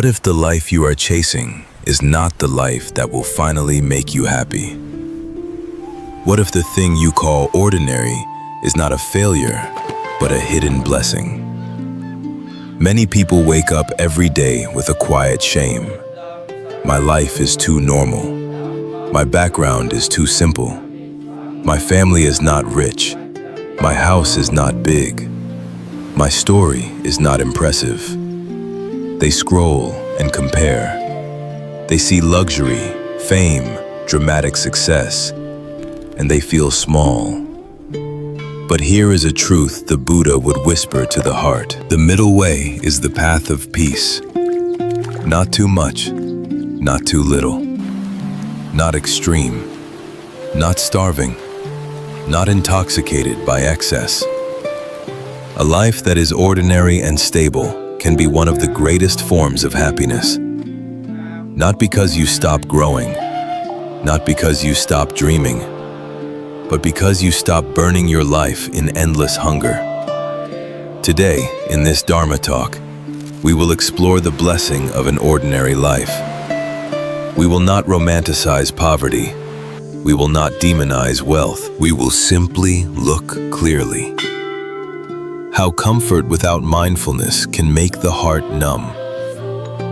What if the life you are chasing is not the life that will finally make you happy? What if the thing you call ordinary is not a failure, but a hidden blessing? Many people wake up every day with a quiet shame. My life is too normal. My background is too simple. My family is not rich. My house is not big. My story is not impressive. They scroll and compare. They see luxury, fame, dramatic success, and they feel small. But here is a truth the Buddha would whisper to the heart. The middle way is the path of peace. Not too much, not too little. Not extreme, not starving, not intoxicated by excess. A life that is ordinary and stable can be one of the greatest forms of happiness. Not because you stop growing, not because you stop dreaming, but because you stop burning your life in endless hunger. Today, in this Dharma talk, we will explore the blessing of an ordinary life. We will not romanticize poverty. We will not demonize wealth. We will simply look clearly. How comfort without mindfulness can make the heart numb.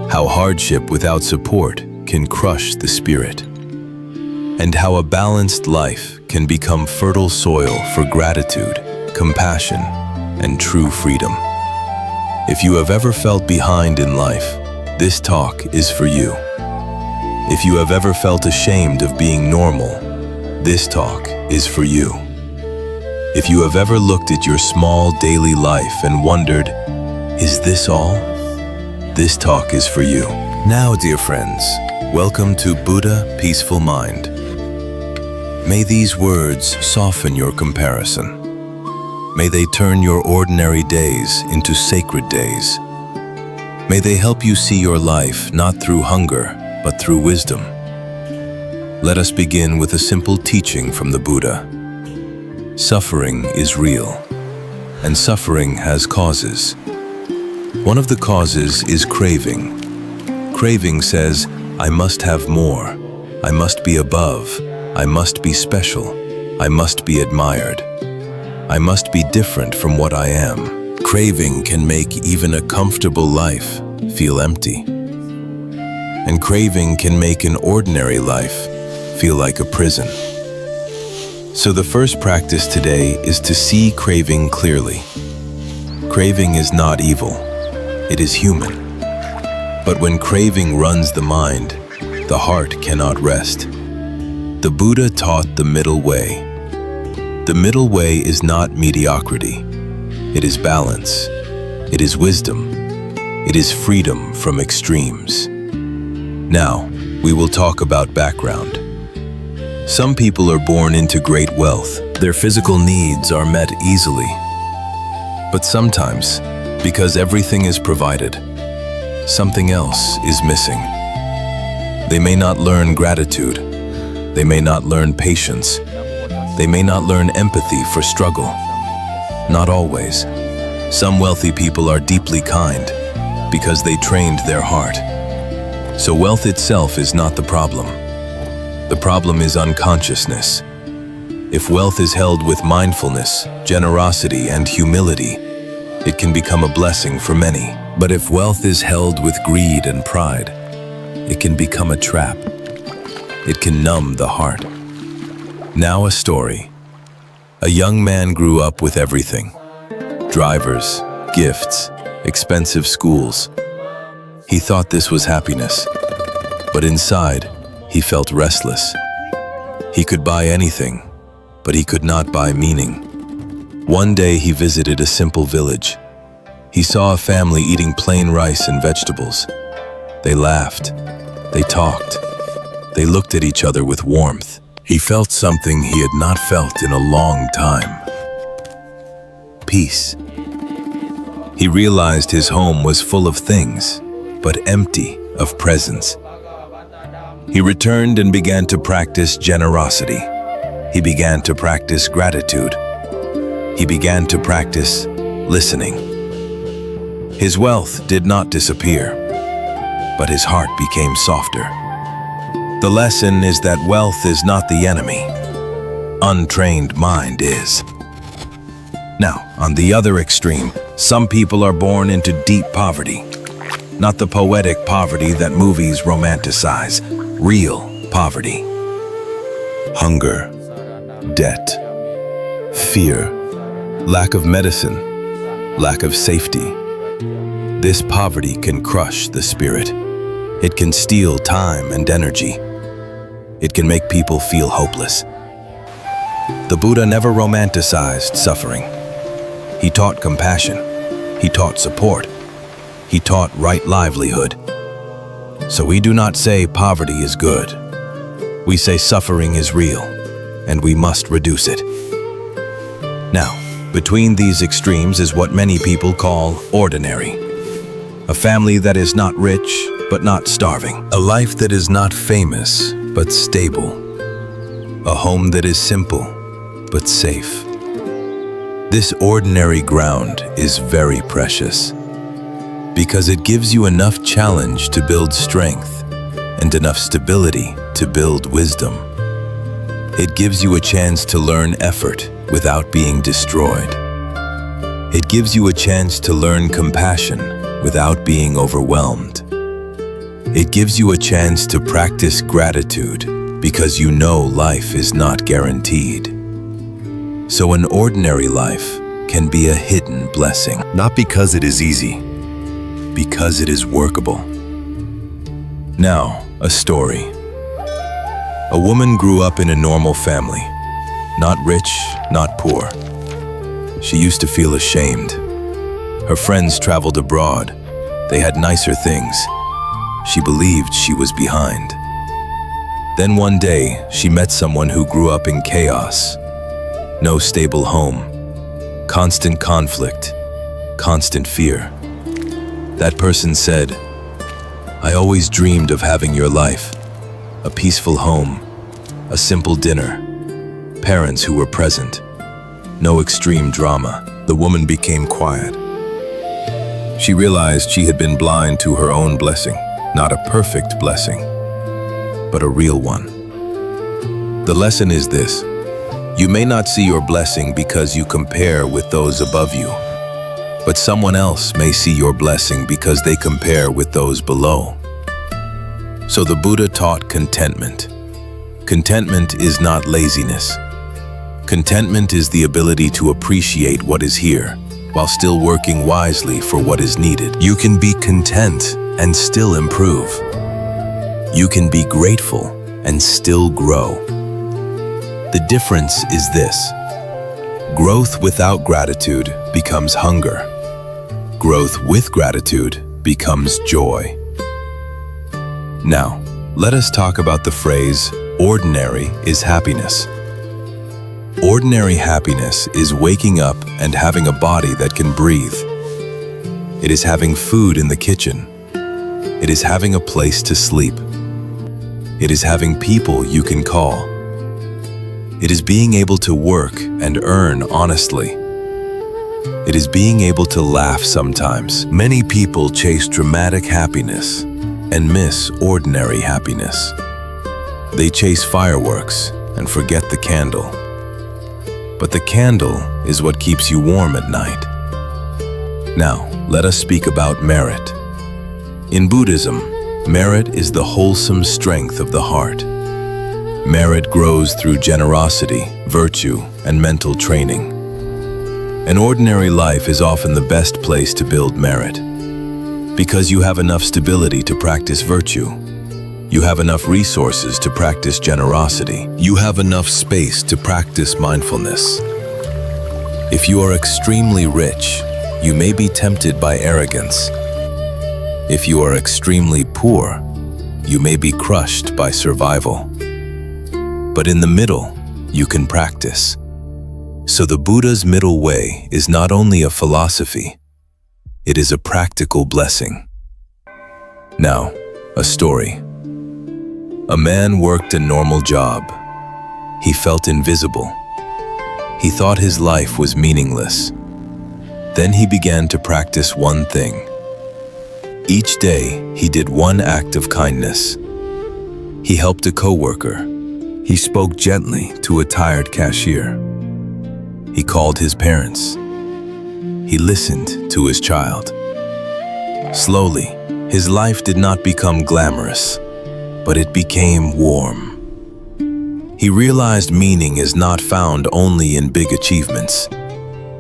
How hardship without support can crush the spirit. And how a balanced life can become fertile soil for gratitude, compassion, and true freedom. If you have ever felt behind in life, this talk is for you. If you have ever felt ashamed of being normal, this talk is for you. If you have ever looked at your small daily life and wondered, is this all? This talk is for you. Now, dear friends, welcome to Buddha Peaceful Mind. May these words soften your comparison. May they turn your ordinary days into sacred days. May they help you see your life not through hunger, but through wisdom. Let us begin with a simple teaching from the Buddha. Suffering is real, and suffering has causes. One of the causes is craving. Craving says, I must have more, I must be above, I must be special, I must be admired, I must be different from what I am. Craving can make even a comfortable life feel empty. And craving can make an ordinary life feel like a prison. So the first practice today is to see craving clearly. Craving is not evil, it is human. But when craving runs the mind, the heart cannot rest. The Buddha taught the middle way. The middle way is not mediocrity. It is balance. It is wisdom. It is freedom from extremes. Now, we will talk about background. Some people are born into great wealth. Their physical needs are met easily. But sometimes, because everything is provided, something else is missing. They may not learn gratitude. They may not learn patience. They may not learn empathy for struggle. Not always. Some wealthy people are deeply kind because they trained their heart. So wealth itself is not the problem. The problem is unconsciousness. If wealth is held with mindfulness, generosity, and humility, it can become a blessing for many. But if wealth is held with greed and pride, it can become a trap. It can numb the heart. Now a story. A young man grew up with everything. Drivers, gifts, expensive schools. He thought this was happiness, but inside, he felt restless. He could buy anything, but he could not buy meaning. One day he visited a simple village. He saw a family eating plain rice and vegetables. They laughed. They talked. They looked at each other with warmth. He felt something he had not felt in a long time. Peace. He realized his home was full of things, but empty of presence. He returned and began to practice generosity. He began to practice gratitude. He began to practice listening. His wealth did not disappear. but his heart became softer. The lesson is that wealth is not the enemy. Untrained mind is. Now, on the other extreme, some people are born into deep poverty. Not the poetic poverty that movies romanticize, real poverty. Hunger, debt, fear, lack of medicine, lack of safety. This poverty can crush the spirit. It can steal time and energy. It can make people feel hopeless. The Buddha never romanticized suffering. He taught compassion. He taught support. He taught right livelihood. So we do not say poverty is good. We say suffering is real, and we must reduce it. Now, between these extremes is what many people call ordinary. A family that is not rich, but not starving. A life that is not famous, but stable. A home that is simple, but safe. This ordinary ground is very precious because it gives you enough challenge to build strength and enough stability to build wisdom. It gives you a chance to learn effort without being destroyed. It gives you a chance to learn compassion without being overwhelmed. It gives you a chance to practice gratitude because you know life is not guaranteed. So an ordinary life can be a hidden blessing, not because it is easy, because it is workable. Now, a story. A woman grew up in a normal family, not rich, not poor. She used to feel ashamed. Her friends traveled abroad. They had nicer things. She believed she was behind. Then one day, she met someone who grew up in chaos. No stable home, constant conflict, constant fear. That person said, "I always dreamed of having your life, a peaceful home, a simple dinner, parents who were present, no extreme drama." The woman became quiet. She realized she had been blind to her own blessing, not a perfect blessing, but a real one. The lesson is this. You may not see your blessing because you compare with those above you, but someone else may see your blessing because they compare with those below. So the Buddha taught contentment. Contentment is not laziness. Contentment is the ability to appreciate what is here, while still working wisely for what is needed. You can be content and still improve. You can be grateful and still grow. The difference is this. Growth without gratitude becomes hunger. Growth with gratitude becomes joy. Now, let us talk about the phrase, ordinary is happiness. Ordinary happiness is waking up and having a body that can breathe. It is having food in the kitchen. It is having a place to sleep. It is having people you can call. It is being able to work and earn honestly. It is being able to laugh sometimes. Many people chase dramatic happiness and miss ordinary happiness. They chase fireworks and forget the candle. But the candle is what keeps you warm at night. Now, let us speak about merit. In Buddhism, merit is the wholesome strength of the heart. Merit grows through generosity, virtue, and mental training. An ordinary life is often the best place to build merit, because you have enough stability to practice virtue. You have enough resources to practice generosity. You have enough space to practice mindfulness. If you are extremely rich, you may be tempted by arrogance. If you are extremely poor, you may be crushed by survival. But in the middle, you can practice. So the Buddha's middle way is not only a philosophy, it is a practical blessing. Now, a story. A man worked a normal job. He felt invisible. He thought his life was meaningless. Then he began to practice one thing. Each day, he did one act of kindness. He helped a coworker. He spoke gently to a tired cashier. He called his parents. He listened to his child. Slowly, his life did not become glamorous, but it became warm. He realized meaning is not found only in big achievements.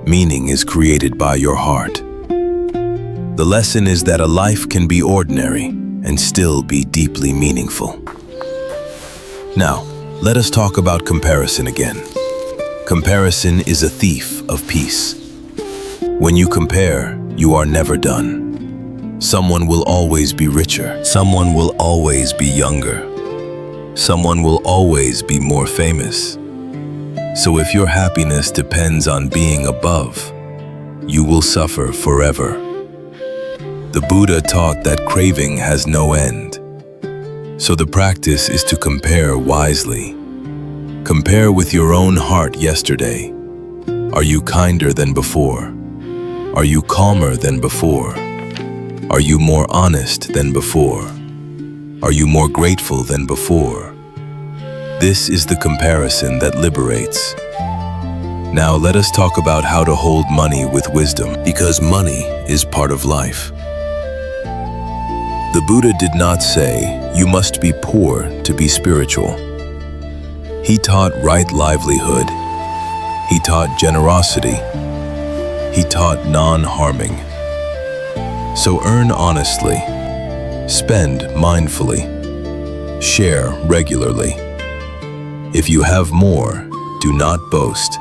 Meaning is created by your heart. The lesson is that a life can be ordinary and still be deeply meaningful. Now, let us talk about comparison again. Comparison is a thief of peace. When you compare, you are never done. Someone will always be richer. Someone will always be younger. Someone will always be more famous. So if your happiness depends on being above, you will suffer forever. The Buddha taught that craving has no end. So the practice is to compare wisely. Compare with your own heart yesterday. Are you kinder than before? Are you calmer than before? Are you more honest than before? Are you more grateful than before? This is the comparison that liberates. Now let us talk about how to hold money with wisdom, because money is part of life. The Buddha did not say, you must be poor to be spiritual. He taught right livelihood. He taught generosity. He taught non-harming. So earn honestly, spend mindfully, share regularly. If you have more, do not boast.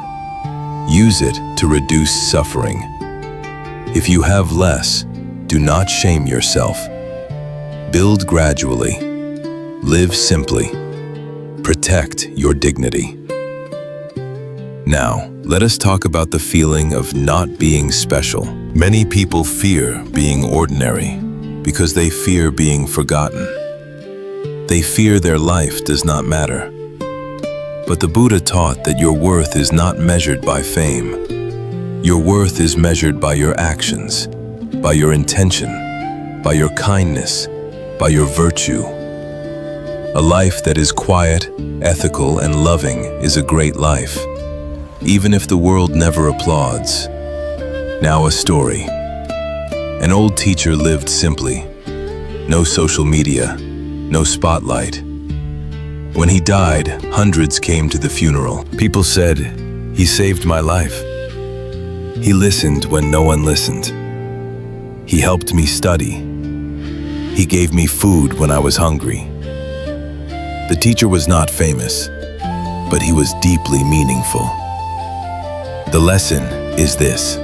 Use it to reduce suffering. If you have less, do not shame yourself. Build gradually. Live simply. Protect your dignity. Now, let us talk about the feeling of not being special. Many people fear being ordinary because they fear being forgotten. They fear their life does not matter. But the Buddha taught that your worth is not measured by fame. Your worth is measured by your actions, by your intention, by your kindness, by your virtue. A life that is quiet, ethical, and loving is a great life, even if the world never applauds. Now a story. An old teacher lived simply. No social media, no spotlight. When he died, hundreds came to the funeral. People said, "He saved my life." He listened when no one listened. He helped me study. He gave me food when I was hungry. The teacher was not famous, but he was deeply meaningful. The lesson is this: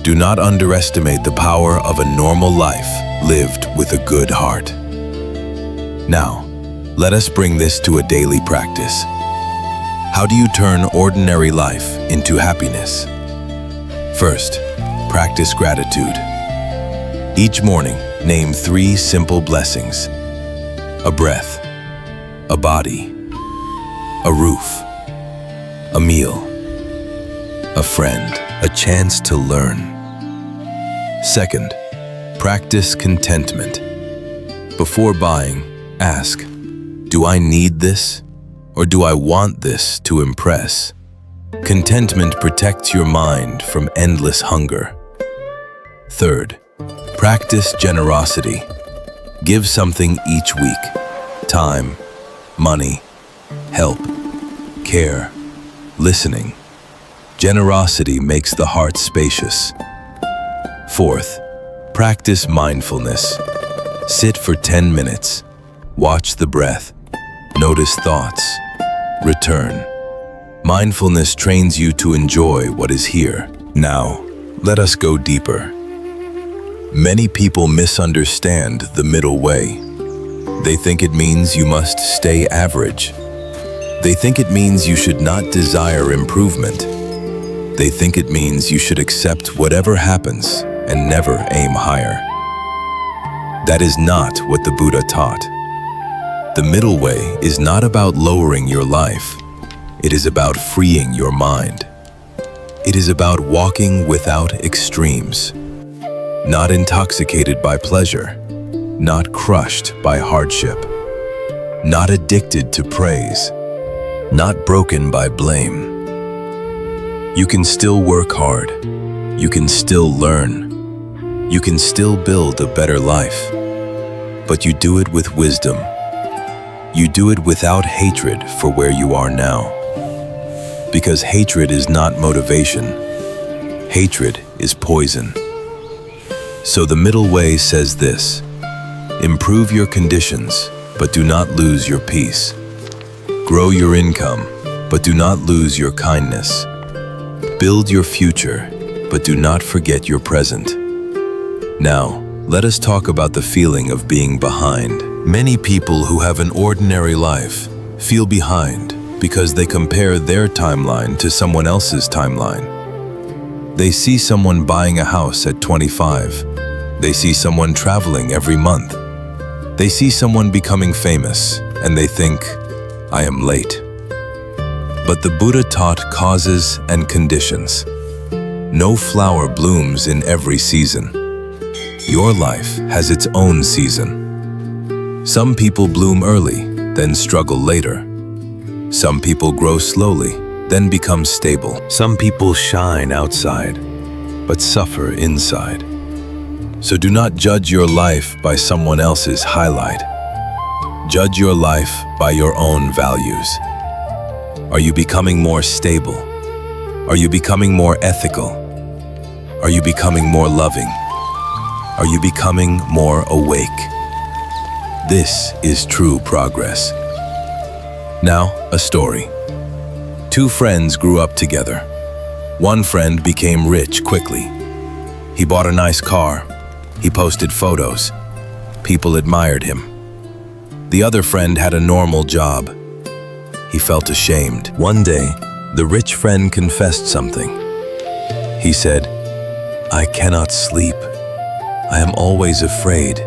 do not underestimate the power of a normal life lived with a good heart. Now, let us bring this to a daily practice. How do you turn ordinary life into happiness? First, practice gratitude. Each morning, name 3 simple blessings: a breath, a body, a roof, a meal, a friend, a chance to learn. Second, practice contentment. Before buying, ask, do I need this, or do I want this to impress? Contentment protects your mind from endless hunger. Third, practice generosity. Give something each week: time, money, help, care, listening. Generosity makes the heart spacious. Fourth, practice mindfulness. Sit for 10 minutes. Watch the breath. Notice thoughts. Return. Mindfulness trains you to enjoy what is here. Now, let us go deeper. Many people misunderstand the middle way. They think it means you must stay average. They think it means you should not desire improvement. They think it means you should accept whatever happens and never aim higher. That is not what the Buddha taught. The middle way is not about lowering your life. It is about freeing your mind. It is about walking without extremes. not intoxicated by pleasure, not crushed by hardship, not addicted to praise, not broken by blame. You can still work hard. You can still learn. You can still build a better life. But you do it with wisdom. You do it without hatred for where you are now. Because hatred is not motivation. Hatred is poison. So the middle way says this: improve your conditions, but do not lose your peace. Grow your income, but do not lose your kindness. Build your future, but do not forget your present. Now, let us talk about the feeling of being behind. Many people who have an ordinary life feel behind because they compare their timeline to someone else's timeline. They see someone buying a house at 25. They see someone traveling every month. They see someone becoming famous, and they think, I am late. But the Buddha taught causes and conditions. No flower blooms in every season. Your life has its own season. Some people bloom early, then struggle later. Some people grow slowly, then become stable. Some people shine outside, but suffer inside. So do not judge your life by someone else's highlight. Judge your life by your own values. Are you becoming more stable? Are you becoming more ethical? Are you becoming more loving? Are you becoming more awake? This is true progress. Now, a story. Two friends grew up together. One friend became rich quickly. He bought a nice car. He posted photos. People admired him. The other friend had a normal job. He felt ashamed. One day, the rich friend confessed something. He said, I cannot sleep. I am always afraid.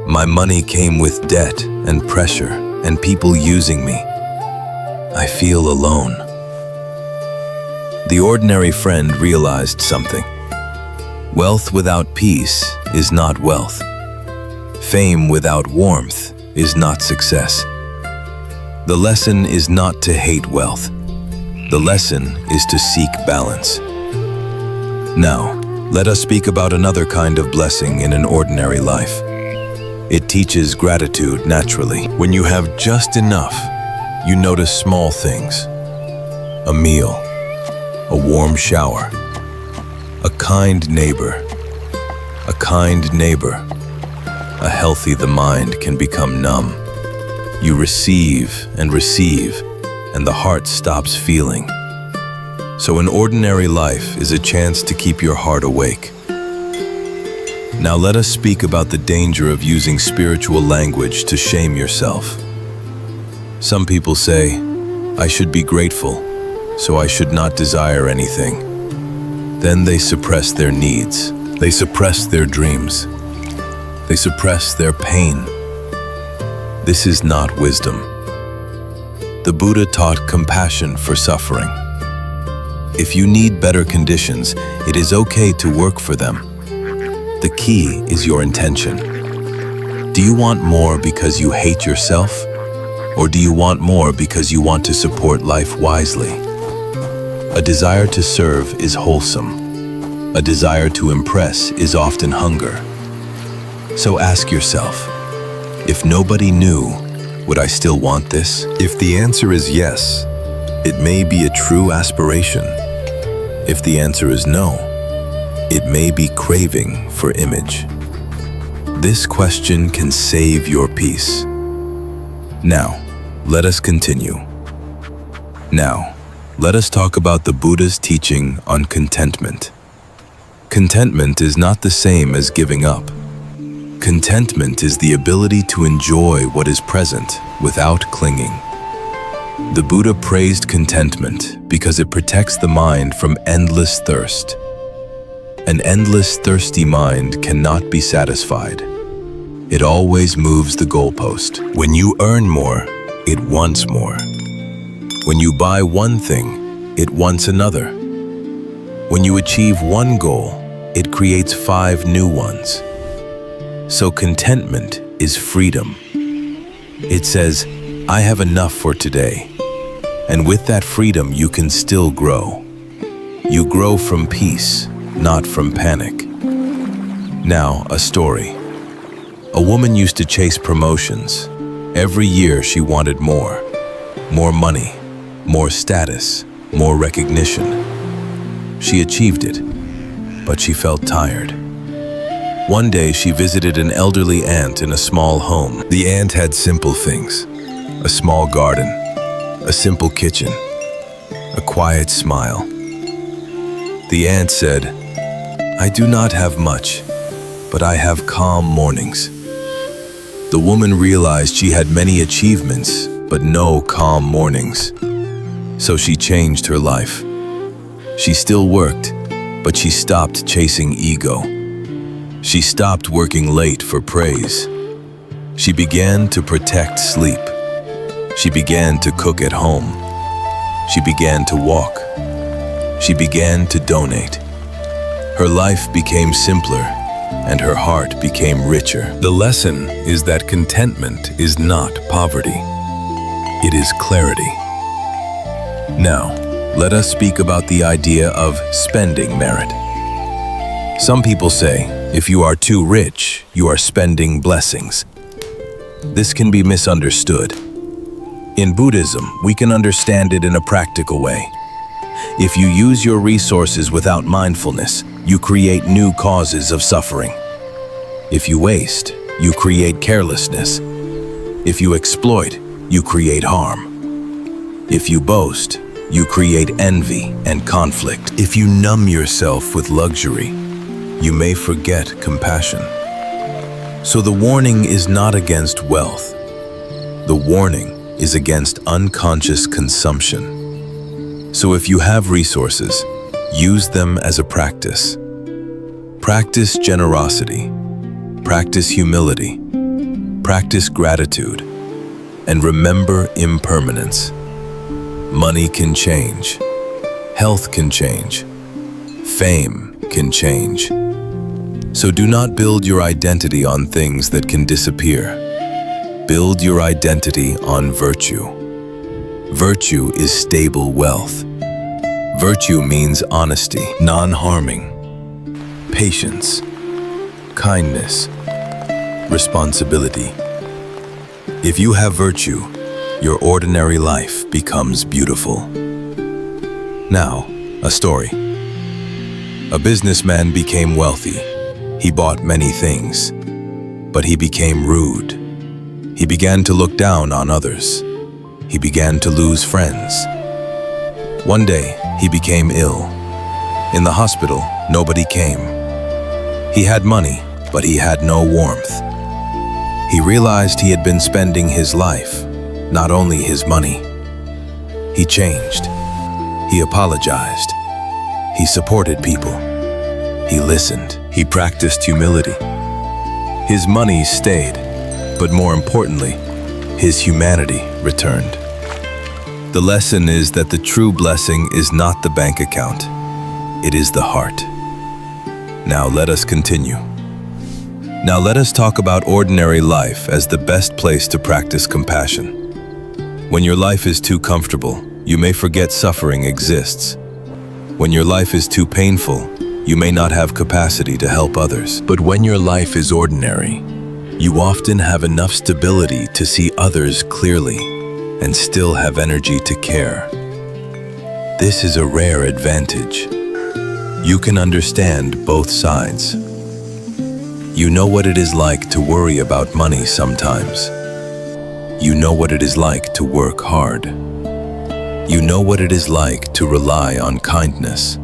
My money came with debt and pressure and people using me. I feel alone. The ordinary friend realized something. Wealth without peace is not wealth. Fame without warmth is not success. The lesson is not to hate wealth. The lesson is to seek balance. Now, let us speak about another kind of blessing in an ordinary life. It teaches gratitude naturally. When you have just enough, you notice small things. A meal, a warm shower, a kind neighbor. A kind neighbor. A healthy the mind can become numb. You receive, and the heart stops feeling. So an ordinary life is a chance to keep your heart awake. Now let us speak about the danger of using spiritual language to shame yourself. Some people say, I should be grateful, so I should not desire anything. Then they suppress their needs. They suppress their dreams. They suppress their pain. This is not wisdom. The Buddha taught compassion for suffering. If you need better conditions, it is okay to work for them. The key is your intention. Do you want more because you hate yourself? Or do you want more because you want to support life wisely? A desire to serve is wholesome. A desire to impress is often hunger. So ask yourself, if nobody knew, would I still want this? If the answer is yes, it may be a true aspiration. If the answer is no, it may be craving for image. This question can save your peace. Now, let us continue. Now, let us talk about the Buddha's teaching on contentment. Contentment is not the same as giving up. Contentment is the ability to enjoy what is present without clinging. The Buddha praised contentment because it protects the mind from endless thirst. An endless, thirsty mind cannot be satisfied. It always moves the goalpost. When you earn more, it wants more. When you buy one thing, it wants another. When you achieve one goal, it creates 5 new ones. So contentment is freedom. It says, I have enough for today. And with that freedom, you can still grow. You grow from peace, not from panic. Now, a story. A woman used to chase promotions. Every year she wanted more. More money, more status, more recognition. She achieved it, but she felt tired. One day she visited an elderly aunt in a small home. The aunt had simple things: a small garden, a simple kitchen, a quiet smile. The aunt said, I do not have much, but I have calm mornings. The woman realized she had many achievements, but no calm mornings. So she changed her life. She still worked, but she stopped chasing ego. She stopped working late for praise. She began to protect sleep. She began to cook at home. She began to walk. She began to donate. Her life became simpler, and her heart became richer. The lesson is that contentment is not poverty. It is clarity. Now, let us speak about the idea of spending merit. Some people say, if you are too rich, you are spending blessings. This can be misunderstood. In Buddhism, we can understand it in a practical way. If you use your resources without mindfulness, you create new causes of suffering. If you waste, you create carelessness. If you exploit, you create harm. If you boast, you create envy and conflict. If you numb yourself with luxury, you may forget compassion. So the warning is not against wealth. The warning is against unconscious consumption. So if you have resources, use them as a practice. Practice generosity, practice humility, practice gratitude, and remember impermanence. Money can change, health can change, fame can change. So do not build your identity on things that can disappear. Build your identity on virtue. Virtue is stable wealth. Virtue means honesty, non-harming, patience, kindness, responsibility. If you have virtue, your ordinary life becomes beautiful. Now, a story. A businessman became wealthy. He bought many things, but he became rude. He began to look down on others. He began to lose friends. One day, he became ill. In the hospital, nobody came. He had money, but he had no warmth. He realized he had been spending his life, not only his money. He changed. He apologized. He supported people. He listened. He practiced humility. His money stayed, but more importantly, his humanity returned. The lesson is that the true blessing is not the bank account. It is the heart. Now let us continue. Now let us talk about ordinary life as the best place to practice compassion. When your life is too comfortable, you may forget suffering exists. When your life is too painful, you may not have capacity to help others. But when your life is ordinary, you often have enough stability to see others clearly and still have energy to care. This is a rare advantage. You can understand both sides. You know what it is like to worry about money sometimes. You know what it is like to work hard. You know what it is like to rely on kindness.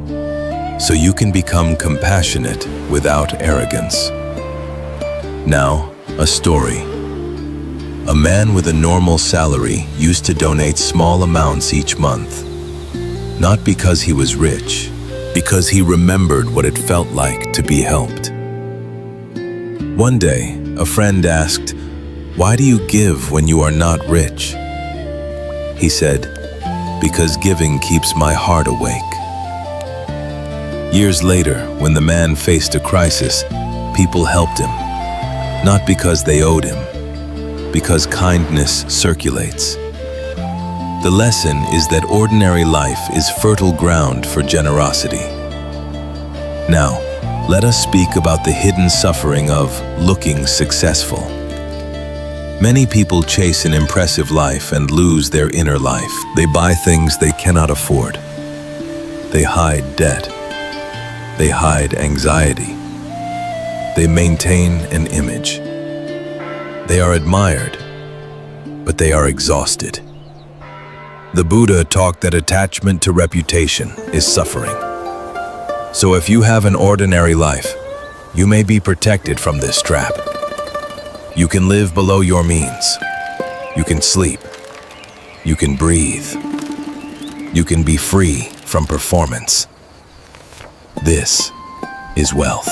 So you can become compassionate without arrogance. Now, a story. A man with a normal salary used to donate small amounts each month. Not because he was rich, because he remembered what it felt like to be helped. One day, a friend asked, "Why do you give when you are not rich?" He said, "Because giving keeps my heart awake." Years later, when the man faced a crisis, people helped him, not because they owed him, because kindness circulates. The lesson is that ordinary life is fertile ground for generosity. Now, let us speak about the hidden suffering of looking successful. Many people chase an impressive life and lose their inner life. They buy things they cannot afford. They hide debt. They hide anxiety. They maintain an image. They are admired, but they are exhausted. The Buddha taught that attachment to reputation is suffering. So if you have an ordinary life, you may be protected from this trap. You can live below your means. You can sleep. You can breathe. You can be free from performance. This is wealth.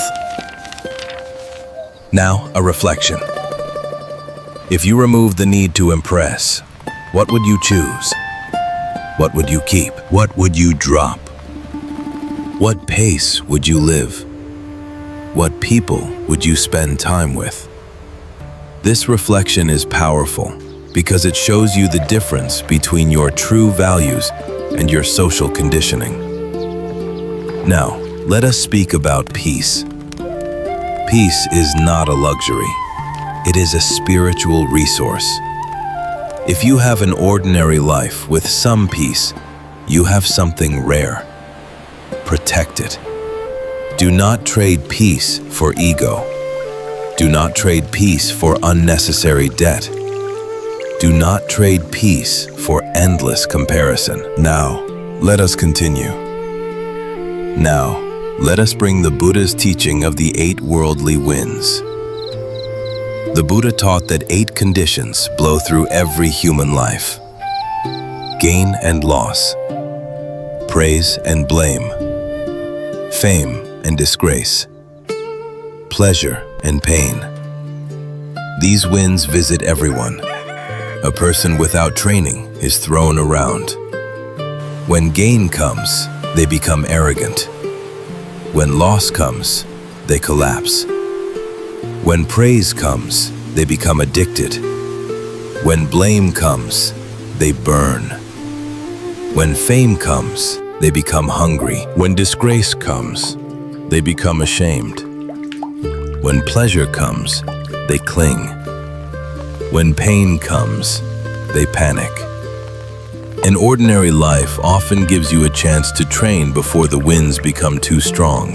Now, a reflection. If you remove the need to impress, what would you choose? What would you keep? What would you drop? What pace would you live? What people would you spend time with? This reflection is powerful because it shows you the difference between your true values and your social conditioning. Now, let us speak about peace. Peace is not a luxury. It is a spiritual resource. If you have an ordinary life with some peace, you have something rare. Protect it. Do not trade peace for ego. Do not trade peace for unnecessary debt. Do not trade peace for endless comparison. Now, let us continue. Now, let us bring the Buddha's teaching of the 8 worldly winds. The Buddha taught that 8 conditions blow through every human life: gain and loss, praise and blame, fame and disgrace, pleasure and pain. These winds visit everyone. A person without training is thrown around. When gain comes, they become arrogant. When loss comes, they collapse. When praise comes, they become addicted. When blame comes, they burn. When fame comes, they become hungry. When disgrace comes, they become ashamed. When pleasure comes, they cling. When pain comes, they panic. An ordinary life often gives you a chance to train before the winds become too strong.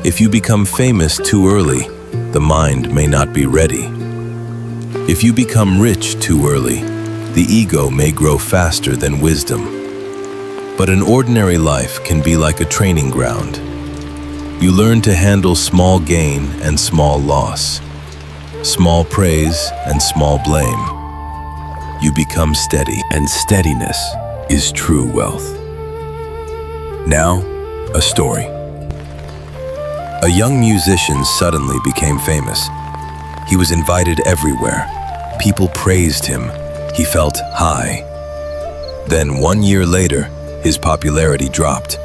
If you become famous too early, the mind may not be ready. If you become rich too early, the ego may grow faster than wisdom. But an ordinary life can be like a training ground. You learn to handle small gain and small loss, small praise and small blame. You become steady, and steadiness is true wealth. Now, a story. A young musician suddenly became famous. He was invited everywhere. People praised him. He felt high. Then 1 year later, his popularity dropped.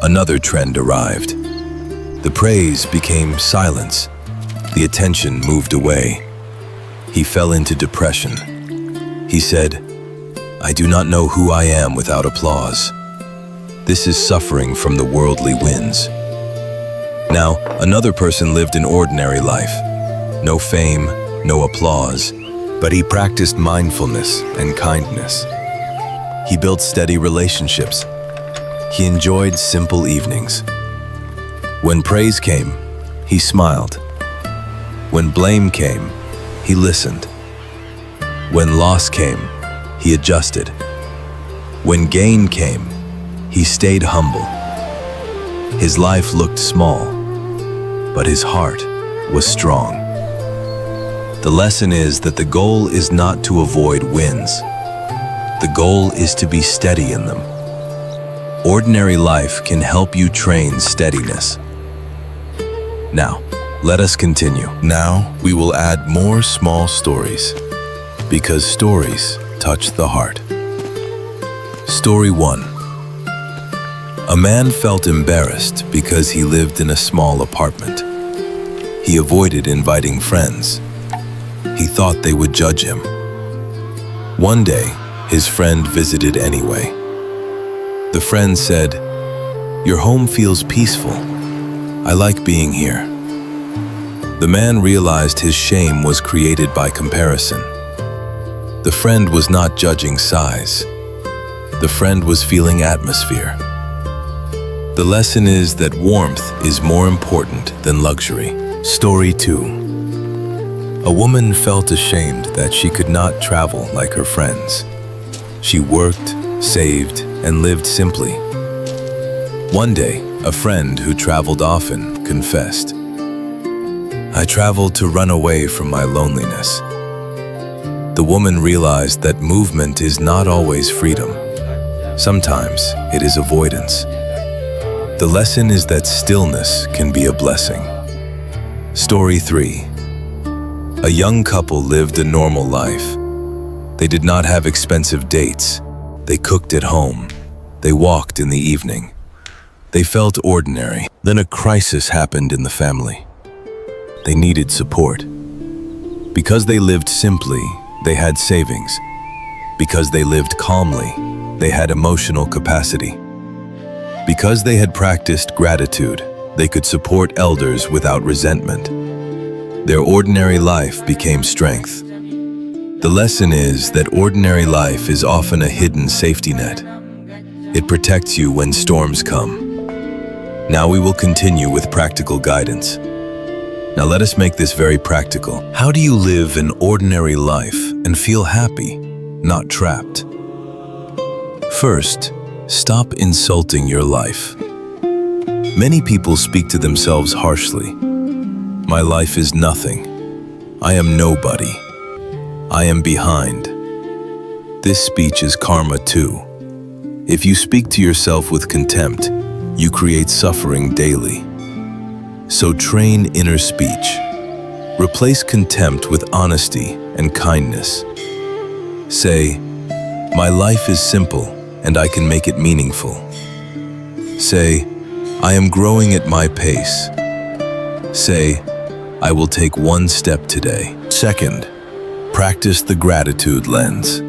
Another trend arrived. The praise became silence. The attention moved away. He fell into depression. He said, "I do not know who I am without applause." This is suffering from the worldly winds. Now, another person lived an ordinary life. No fame, no applause, but he practiced mindfulness and kindness. He built steady relationships. He enjoyed simple evenings. When praise came, he smiled. When blame came, he listened. When loss came, he adjusted. When gain came, he stayed humble. His life looked small, but his heart was strong. The lesson is that the goal is not to avoid wins. The goal is to be steady in them. Ordinary life can help you train steadiness. Now, let us continue. Now, we will add more small stories, because stories touch the heart. Story 1. A man felt embarrassed because he lived in a small apartment. He avoided inviting friends. He thought they would judge him. One day, his friend visited anyway. The friend said, "Your home feels peaceful. I like being here." The man realized his shame was created by comparison. The friend was not judging size. The friend was feeling atmosphere. The lesson is that warmth is more important than luxury. Story 2. A woman felt ashamed that she could not travel like her friends. She worked, saved, and lived simply. One day, a friend who traveled often confessed, "I traveled to run away from my loneliness." The woman realized that movement is not always freedom. Sometimes it is avoidance. The lesson is that stillness can be a blessing. Story 3. A young couple lived a normal life. They did not have expensive dates. They cooked at home. They walked in the evening. They felt ordinary. Then a crisis happened in the family. They needed support. Because they lived simply, they had savings. Because they lived calmly, they had emotional capacity. Because they had practiced gratitude, they could support elders without resentment. Their ordinary life became strength. The lesson is that ordinary life is often a hidden safety net. It protects you when storms come. Now we will continue with practical guidance. Now let us make this very practical. How do you live an ordinary life and feel happy, not trapped? First, stop insulting your life. Many people speak to themselves harshly. My life is nothing. I am nobody. I am behind. This speech is karma too. If you speak to yourself with contempt, you create suffering daily. So train inner speech. Replace contempt with honesty and kindness. Say, "My life is simple and I can make it meaningful." Say, "I am growing at my pace." Say, "I will take one step today." Second, practice the gratitude lens.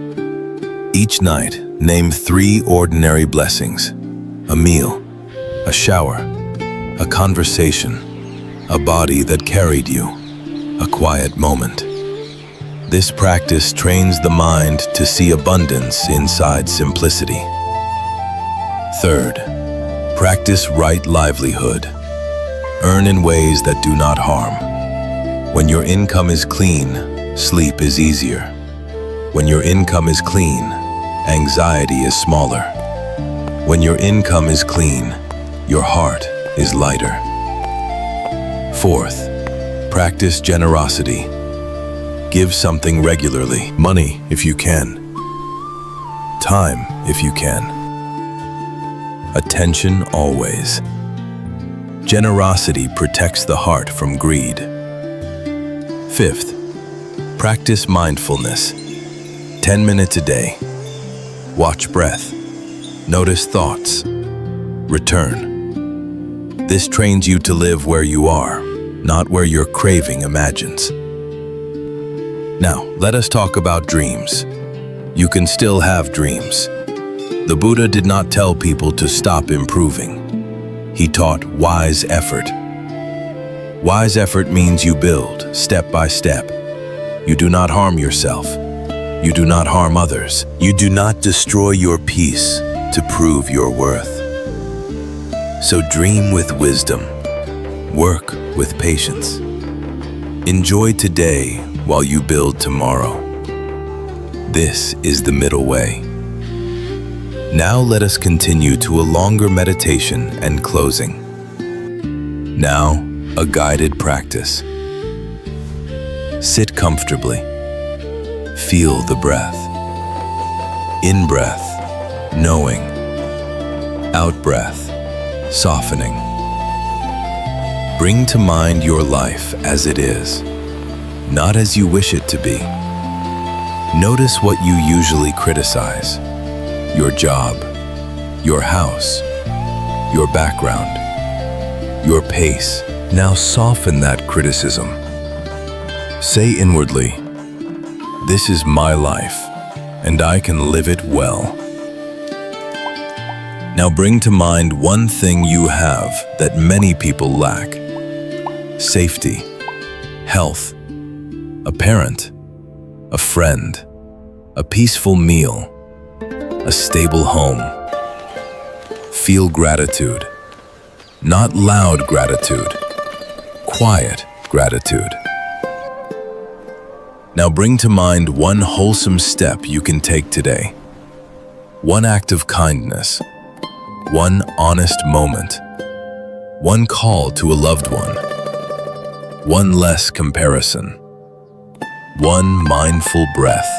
Each night, name 3 ordinary blessings: a meal, a shower, a conversation, a body that carried you, a quiet moment. This practice trains the mind to see abundance inside simplicity. Third, practice right livelihood. Earn in ways that do not harm. When your income is clean, sleep is easier. When your income is clean, anxiety is smaller. When your income is clean, your heart is lighter. Fourth, practice generosity. Give something regularly. Money if you can. Time if you can. Attention always. Generosity protects the heart from greed. Fifth, practice mindfulness. 10 minutes a day. Watch breath. Notice thoughts. Return. This trains you to live where you are, not where your craving imagines. Now, let us talk about dreams. You can still have dreams. The Buddha did not tell people to stop improving. He taught wise effort. Wise effort means you build step by step. You do not harm yourself. You do not harm others. You do not destroy your peace to prove your worth. So dream with wisdom. Work with patience. Enjoy today while you build tomorrow. This is the middle way. Now let us continue to a longer meditation and closing. Now, a guided practice. Sit comfortably. Feel the breath. In breath, knowing. Out breath, softening. Bring to mind your life as it is, not as you wish it to be. Notice what you usually criticize: your job, your house, your background, your pace. Now soften that criticism. Say inwardly, "This is my life, and I can live it well." Now bring to mind one thing you have that many people lack: safety, health, a parent, a friend, a peaceful meal, a stable home. Feel gratitude, not loud gratitude, quiet gratitude. Now bring to mind one wholesome step you can take today. One act of kindness, one honest moment, one call to a loved one less comparison, one mindful breath.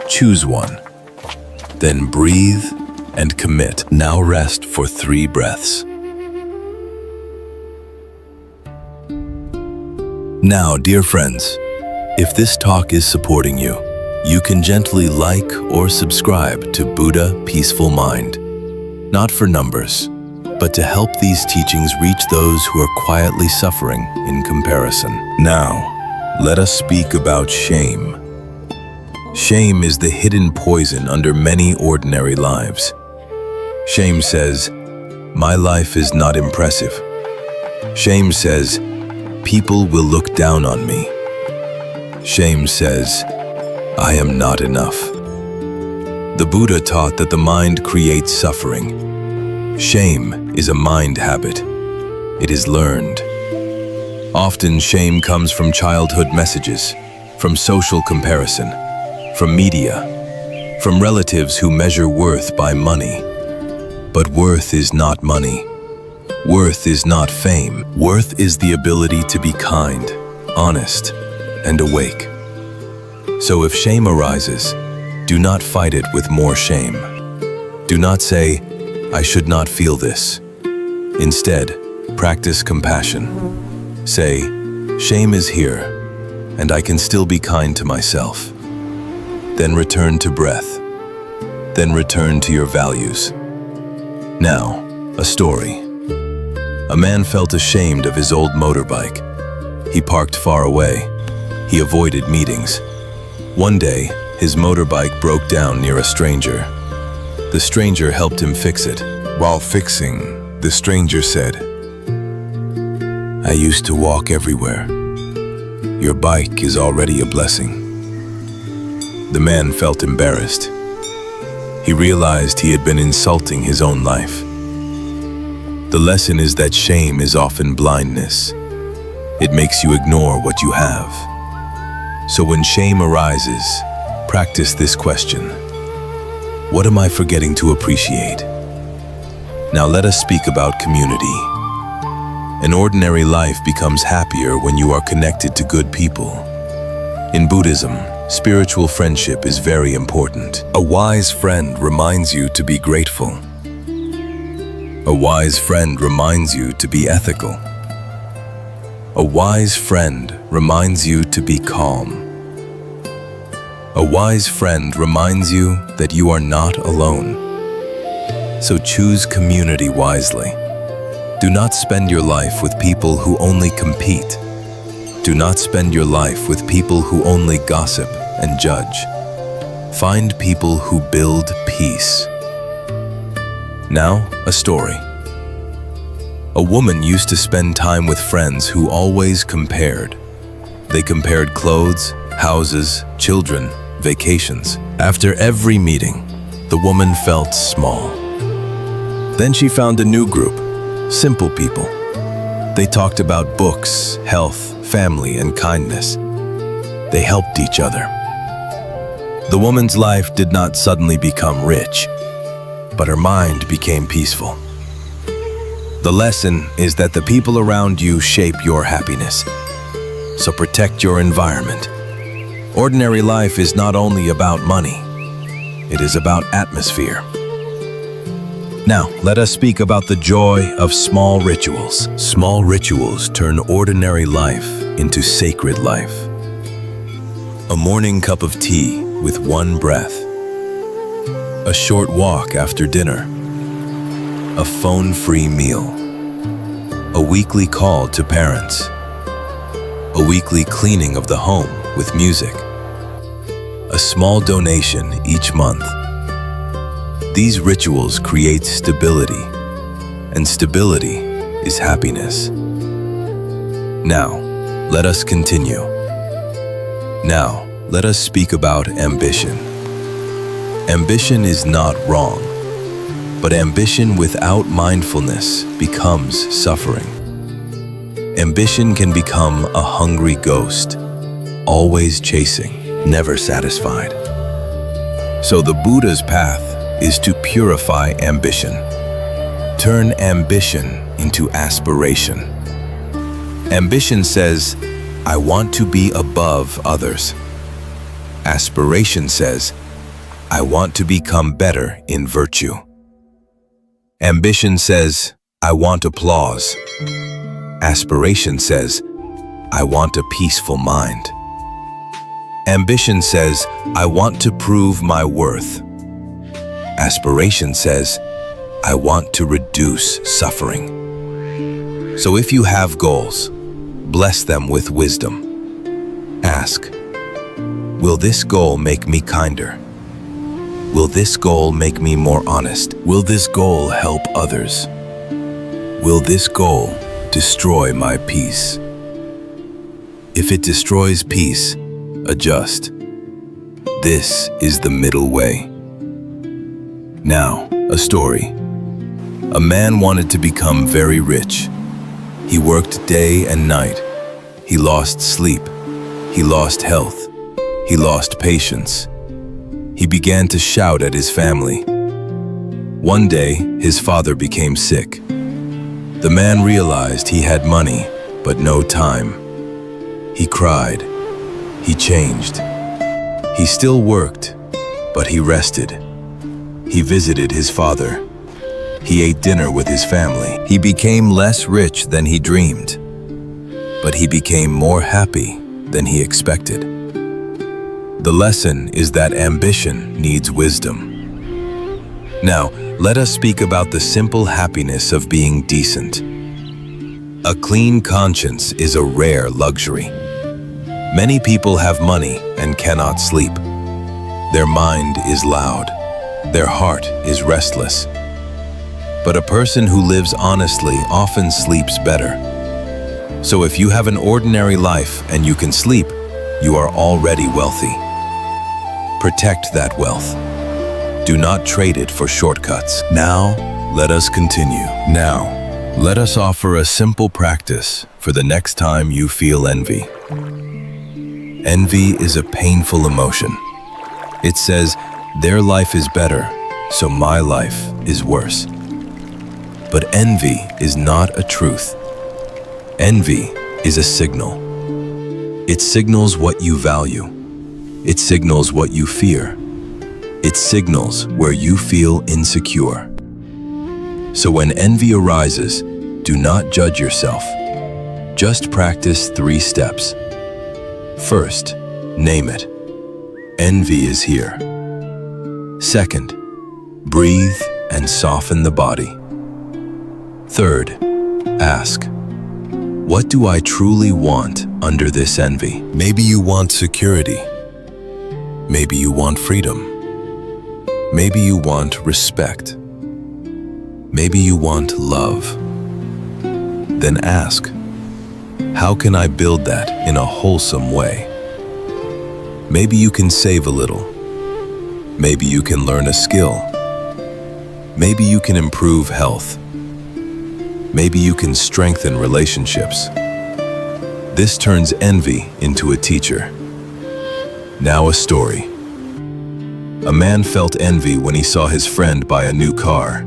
Choose one, then breathe and commit. Now rest for 3 breaths. Now, dear friends, if this talk is supporting you, you can gently like or subscribe to Buddha Peaceful Mind. Not for numbers, but to help these teachings reach those who are quietly suffering in comparison. Now, let us speak about shame. Shame is the hidden poison under many ordinary lives. Shame says, "My life is not impressive." Shame says, "People will look down on me." Shame says, "I am not enough." The Buddha taught that the mind creates suffering. Shame is a mind habit. It is learned. Often shame comes from childhood messages, from social comparison, from media, from relatives who measure worth by money. But worth is not money. Worth is not fame. Worth is the ability to be kind, honest, and awake. So if shame arises, do not fight it with more shame. Do not say, "I should not feel this." Instead, practice compassion. Say, "Shame is here, and I can still be kind to myself." Then return to breath. Then return to your values. Now, a story. A man felt ashamed of his old motorbike. He parked far away. He avoided meetings. One day, his motorbike broke down near a stranger. The stranger helped him fix it. While fixing, the stranger said, "I used to walk everywhere. Your bike is already a blessing." The man felt embarrassed. He realized he had been insulting his own life. The lesson is that shame is often blindness. It makes you ignore what you have. So when shame arises, practice this question: what am I forgetting to appreciate? Now let us speak about community. An ordinary life becomes happier when you are connected to good people. In Buddhism, spiritual friendship is very important. A wise friend reminds you to be grateful. A wise friend reminds you to be ethical. A wise friend reminds you to be calm. A wise friend reminds you that you are not alone. So choose community wisely. Do not spend your life with people who only compete. Do not spend your life with people who only gossip and judge. Find people who build peace. Now, a story. A woman used to spend time with friends who always compared. They compared clothes, houses, children, vacations. After every meeting, the woman felt small. Then she found a new group, simple people. They talked about books, health, family, and kindness. They helped each other. The woman's life did not suddenly become rich, but her mind became peaceful. The lesson is that the people around you shape your happiness. So protect your environment. Ordinary life is not only about money, it is about atmosphere. Now, let us speak about the joy of small rituals. Small rituals turn ordinary life into sacred life. A morning cup of tea with one breath. A short walk after dinner. a phone-free meal, a weekly call to parents, a weekly cleaning of the home with music, a small donation each month. These rituals create stability, and stability is happiness. Now, let us continue. Now, let us speak about ambition. Ambition is not wrong, but ambition without mindfulness becomes suffering. Ambition can become a hungry ghost, always chasing, never satisfied. So the Buddha's path is to purify ambition. Turn ambition into aspiration. Ambition says, I want to be above others. Aspiration says, I want to become better in virtue. Ambition says, I want applause. Aspiration says, I want a peaceful mind. Ambition says, I want to prove my worth. Aspiration says, I want to reduce suffering. So if you have goals, bless them with wisdom. Ask, will this goal make me kinder? Will this goal make me more honest? Will this goal help others? Will this goal destroy my peace? If it destroys peace, adjust. This is the middle way. Now, a story. A man wanted to become very rich. He worked day and night. He lost sleep. He lost health. He lost patience. He began to shout at his family. One day, his father became sick. The man realized he had money, but no time. He cried. He changed. He still worked, but he rested. He visited his father. He ate dinner with his family. He became less rich than he dreamed, but he became more happy than he expected. The lesson is that ambition needs wisdom. Now, let us speak about the simple happiness of being decent. A clean conscience is a rare luxury. Many people have money and cannot sleep. Their mind is loud. Their heart is restless. But a person who lives honestly often sleeps better. So if you have an ordinary life and you can sleep, you are already wealthy. Protect that wealth. Do not trade it for shortcuts. Now, let us continue. Now, let us offer a simple practice for the next time you feel envy. Envy is a painful emotion. It says, their life is better, so my life is worse. But envy is not a truth. Envy is a signal. It signals what you value. It signals what you fear. It signals where you feel insecure. So when envy arises, do not judge yourself. Just practice 3 steps. First, name it. Envy is here. Second, breathe and soften the body. Third, ask, what do I truly want under this envy? Maybe you want security. Maybe you want freedom. Maybe you want respect. Maybe you want love. Then ask, how can I build that in a wholesome way? Maybe you can save a little. Maybe you can learn a skill. Maybe you can improve health. Maybe you can strengthen relationships. This turns envy into a teacher. Now a story. A man felt envy when he saw his friend buy a new car.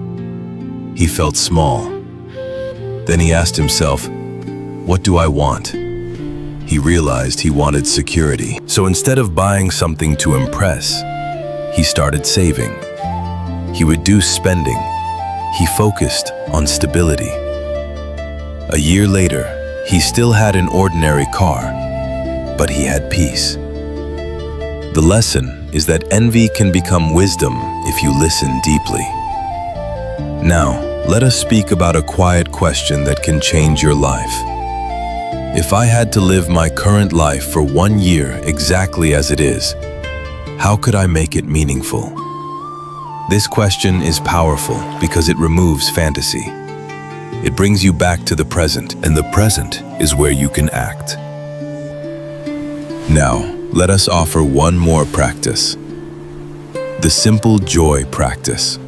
He felt small. Then he asked himself, what do I want? He realized he wanted security. So instead of buying something to impress, he started saving. He reduced spending. He focused on stability. A year later, he still had an ordinary car, but he had peace. The lesson is that envy can become wisdom if you listen deeply. Now, let us speak about a quiet question that can change your life. If I had to live my current life for 1 year exactly as it is, how could I make it meaningful? This question is powerful because it removes fantasy. It brings you back to the present, and the present is where you can act. Now, let us offer one more practice. The simple joy practice.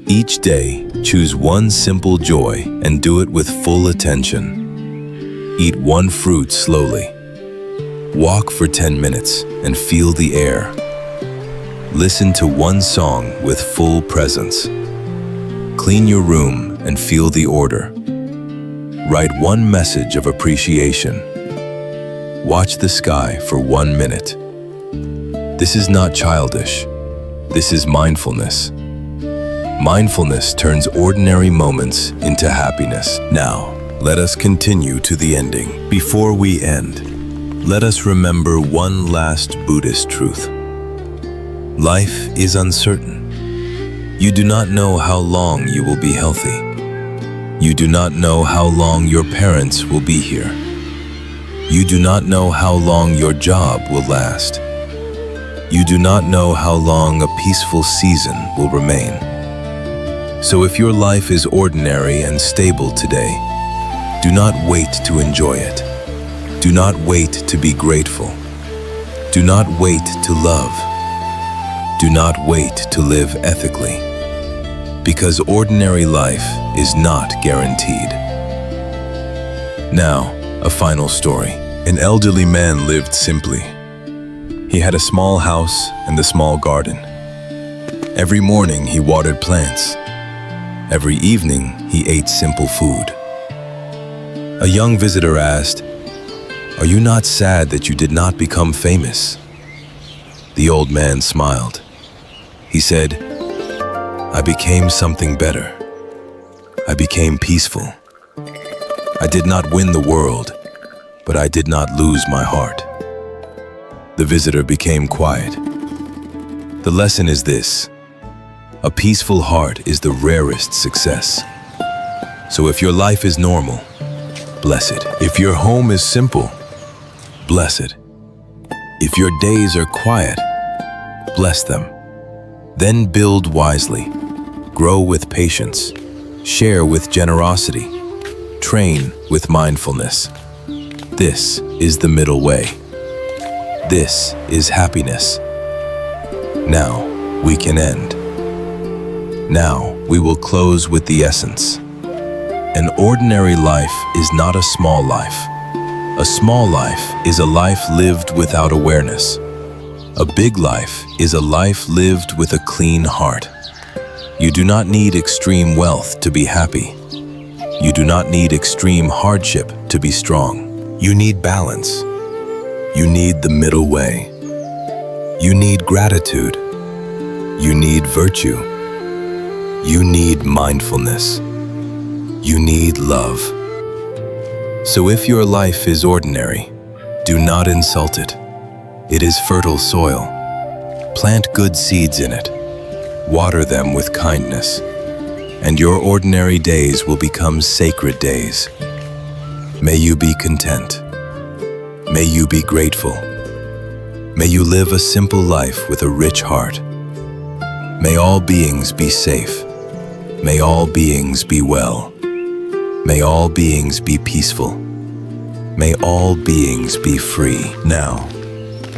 Each day, choose one simple joy and do it with full attention. Eat one fruit slowly. Walk for 10 minutes and feel the air. Listen to one song with full presence. Clean your room and feel the order. Write one message of appreciation. Watch the sky for 1 minute. This is not childish. This is mindfulness. Mindfulness turns ordinary moments into happiness. Now, let us continue to the ending. Before we end, let us remember one last Buddhist truth. Life is uncertain. You do not know how long you will be healthy. You do not know how long your parents will be here. You do not know how long your job will last. You do not know how long a peaceful season will remain. So if your life is ordinary and stable today, do not wait to enjoy it. Do not wait to be grateful. Do not wait to love. Do not wait to live ethically. Because ordinary life is not guaranteed. Now, a final story. An elderly man lived simply. He had a small house and a small garden. Every morning he watered plants. Every evening he ate simple food. A young visitor asked, "Are you not sad that you did not become famous?" The old man smiled. He said, "I became something better. I became peaceful. I did not win the world, but I did not lose my heart." The visitor became quiet. The lesson is this: a peaceful heart is the rarest success. So if your life is normal, bless it. If your home is simple, bless it. If your days are quiet, bless them. Then build wisely, grow with patience, share with generosity, train with mindfulness. This is the middle way. This is happiness. Now we can end. Now we will close with the essence. An ordinary life is not a small life. A small life is a life lived without awareness. A big life is a life lived with a clean heart. You do not need extreme wealth to be happy. You do not need extreme hardship to be strong. You need balance. You need the middle way. You need gratitude. You need virtue. You need mindfulness. You need love. So if your life is ordinary, do not insult it. It is fertile soil. Plant good seeds in it. Water them with kindness, and your ordinary days will become sacred days. May you be content. May you be grateful. May you live a simple life with a rich heart. May all beings be safe. May all beings be well. May all beings be peaceful. May all beings be free. Now,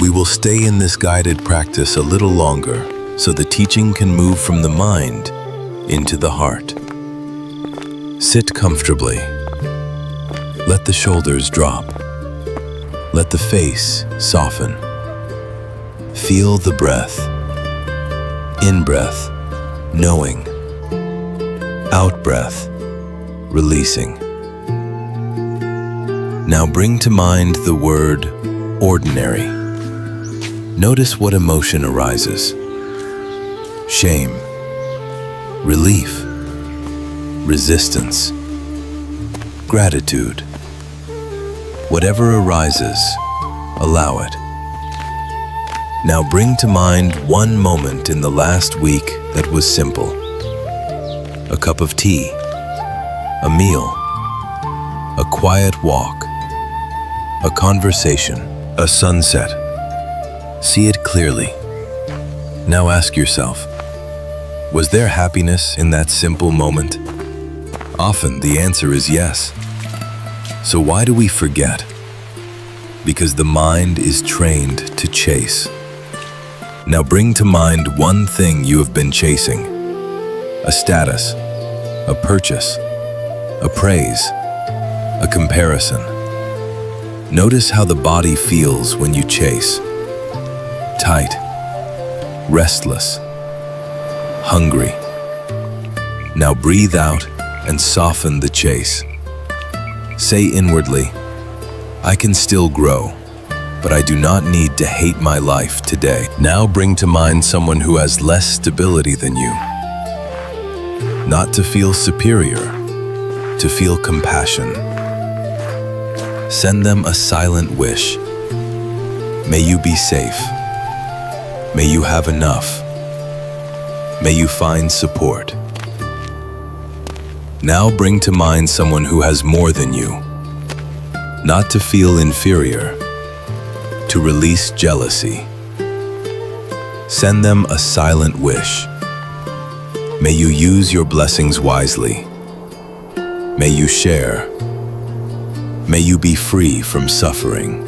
we will stay in this guided practice a little longer so the teaching can move from the mind into the heart. Sit comfortably. Let the shoulders drop. Let the face soften. Feel the breath. In-breath, knowing. Out-breath, releasing. Now bring to mind the word ordinary. Notice what emotion arises. Shame, relief, resistance, gratitude. Whatever arises, allow it. Now bring to mind one moment in the last week that was simple. a cup of tea, a meal, a quiet walk, a conversation, a sunset. See it clearly. Now ask yourself, was there happiness in that simple moment? Often the answer is yes. So why do we forget? Because the mind is trained to chase. Now bring to mind one thing you have been chasing. A status, a purchase, a praise, a comparison. Notice how the body feels when you chase. Tight, restless, hungry. Now breathe out and soften the chase. Say inwardly, I can still grow, but I do not need to hate my life today. Now bring to mind someone who has less stability than you. Not to feel superior, to feel compassion. Send them a silent wish. May you be safe. May you have enough. May you find support. Now bring to mind someone who has more than you. Not to feel inferior, to release jealousy. Send them a silent wish. May you use your blessings wisely. May you share. May you be free from suffering.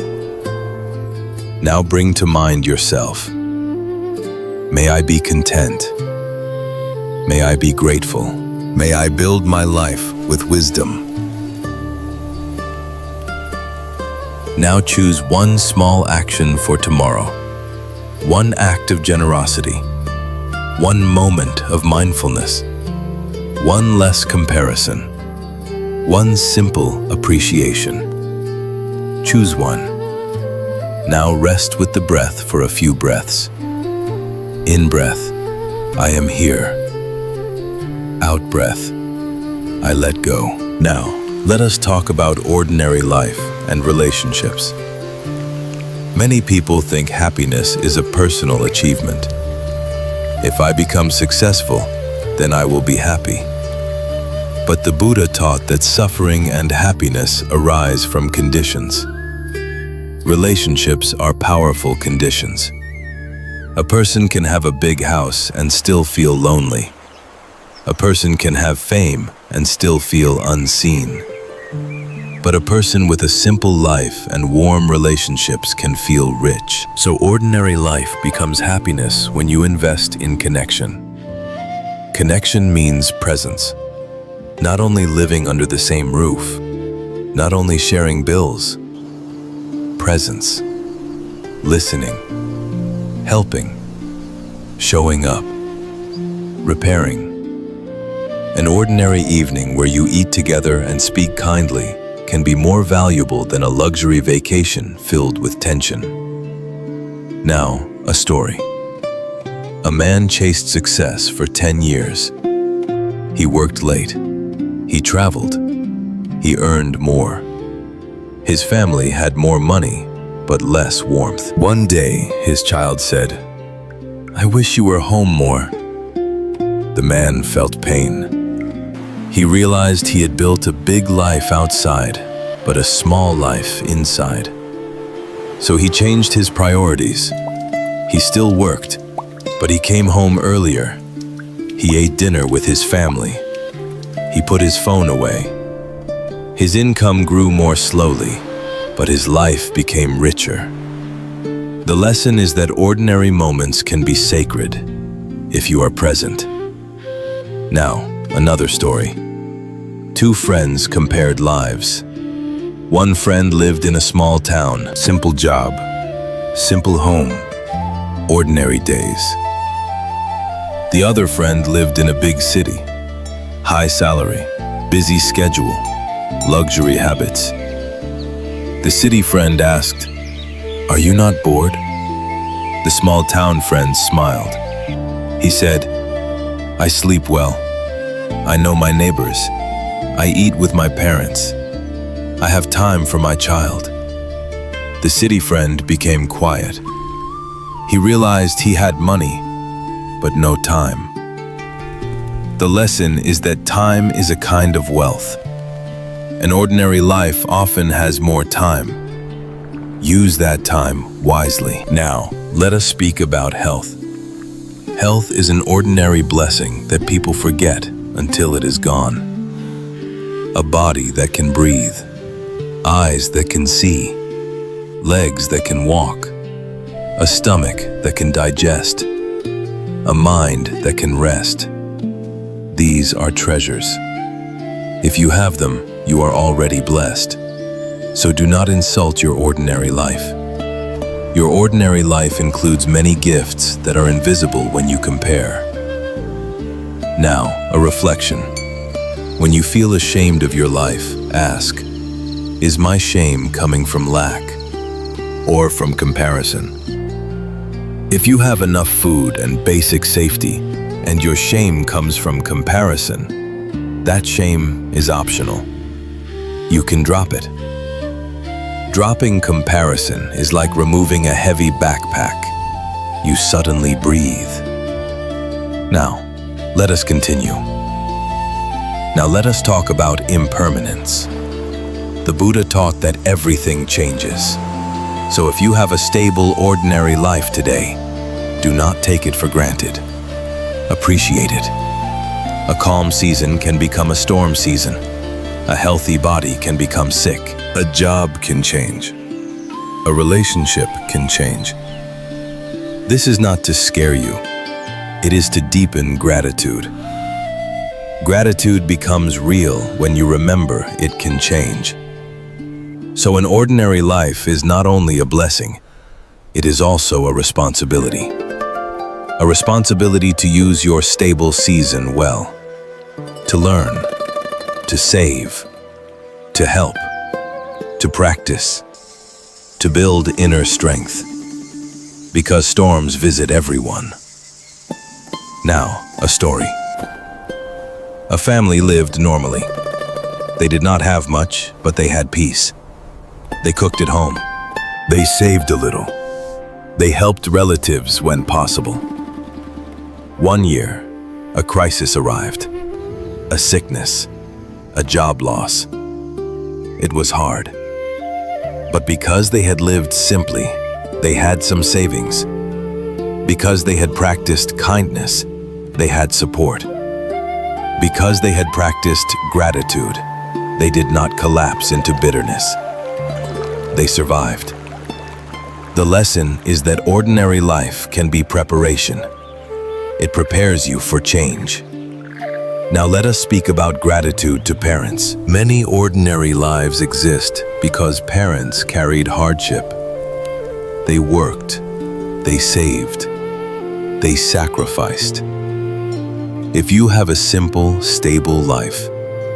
Now bring to mind yourself. May I be content. May I be grateful. May I build my life with wisdom. Now choose one small action for tomorrow. One act of generosity. One moment of mindfulness. One less comparison. One simple appreciation. Choose one. Now rest with the breath for a few breaths. In breath, I am here. Out breath, I let go. Now, let us talk about ordinary life and relationships. Many people think happiness is a personal achievement. If I become successful, then I will be happy. But the Buddha taught that suffering and happiness arise from conditions. Relationships are powerful conditions. A person can have a big house and still feel lonely. A person can have fame and still feel unseen. But a person with a simple life and warm relationships can feel rich. So ordinary life becomes happiness when you invest in connection. Connection means presence. Not only living under the same roof, not only sharing bills, presence, listening, helping, showing up, repairing. An ordinary evening where you eat together and speak kindly can be more valuable than a luxury vacation filled with tension. Now, a story. A man chased success for 10 years. He worked late. He traveled. He earned more. His family had more money, but less warmth. One day, his child said, "I wish you were home more." The man felt pain. He realized he had built a big life outside, but a small life inside. So he changed his priorities. He still worked, but he came home earlier. He ate dinner with his family. He put his phone away. His income grew more slowly, but his life became richer. The lesson is that ordinary moments can be sacred if you are present. Now, another story. Two friends compared lives. One friend lived in a small town, simple job, simple home, ordinary days. The other friend lived in a big city, high salary, busy schedule, luxury habits. The city friend asked, "Are you not bored?" The small town friend smiled. He said, "I sleep well. I know my neighbors. I eat with my parents. I have time for my child." The city friend became quiet. He realized he had money, but no time. The lesson is that time is a kind of wealth. An ordinary life often has more time. Use that time wisely. Now, let us speak about health. Health is an ordinary blessing that people forget until it is gone. A body that can breathe, eyes that can see, legs that can walk, a stomach that can digest, a mind that can rest. These are treasures. If you have them, you are already blessed. So do not insult your ordinary life. Your ordinary life includes many gifts that are invisible when you compare. Now, a reflection. When you feel ashamed of your life, ask, is my shame coming from lack or from comparison? If you have enough food and basic safety, and your shame comes from comparison, that shame is optional. You can drop it. Dropping comparison is like removing a heavy backpack. You suddenly breathe. Now, let us continue. Now let us talk about impermanence. The Buddha taught that everything changes. So if you have a stable, ordinary life today, do not take it for granted. Appreciate it. A calm season can become a storm season. A healthy body can become sick. A job can change. A relationship can change. This is not to scare you. It is to deepen gratitude. Gratitude becomes real when you remember it can change. So an ordinary life is not only a blessing, it is also a responsibility. A responsibility to use your stable season well, to learn, to save, to help, to practice, to build inner strength, because storms visit everyone. Now, a story. A family lived normally. They did not have much, but they had peace. They cooked at home. They saved a little. They helped relatives when possible. One year, a crisis arrived. A sickness, a job loss. It was hard. But because they had lived simply, they had some savings. Because they had practiced kindness, they had support. Because they had practiced gratitude, they did not collapse into bitterness. They survived. The lesson is that ordinary life can be preparation. It prepares you for change. Now let us speak about gratitude to parents. Many ordinary lives exist because parents carried hardship. They worked, they saved, they sacrificed. If you have a simple, stable life,